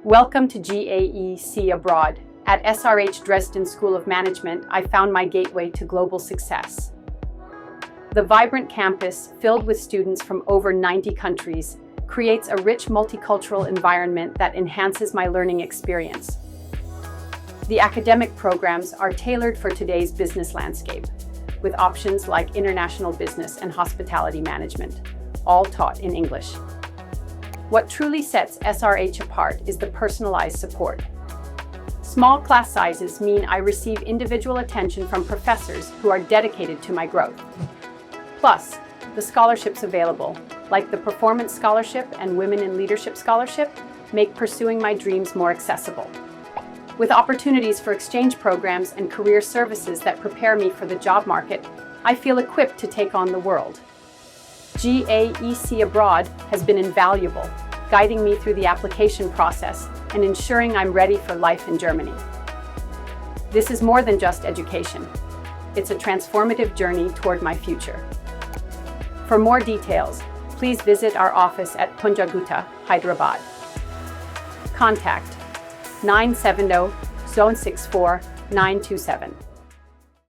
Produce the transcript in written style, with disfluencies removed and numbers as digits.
Welcome to GAEC Abroad. At SRH Dresden School of Management, I found my gateway to global success. The vibrant campus, filled with students from over 90 countries, creates a rich multicultural environment that enhances my learning experience. The academic programs are tailored for today's business landscape, with options like international business and hospitality management, all taught in English. What truly sets SRH apart is the personalized support. Small class sizes mean I receive individual attention from professors who are dedicated to my growth. Plus, the scholarships available, like the Performance Scholarship and Women in Leadership Scholarship, make pursuing my dreams more accessible. With opportunities for exchange programs and career services that prepare me for the job market, I feel equipped to take on the world. GAEC Abroad has been invaluable, guiding me through the application process and ensuring I'm ready for life in Germany. This is more than just education. It's a transformative journey toward my future. For more details, please visit our office at Punjaguta, Hyderabad. Contact 970-064-927.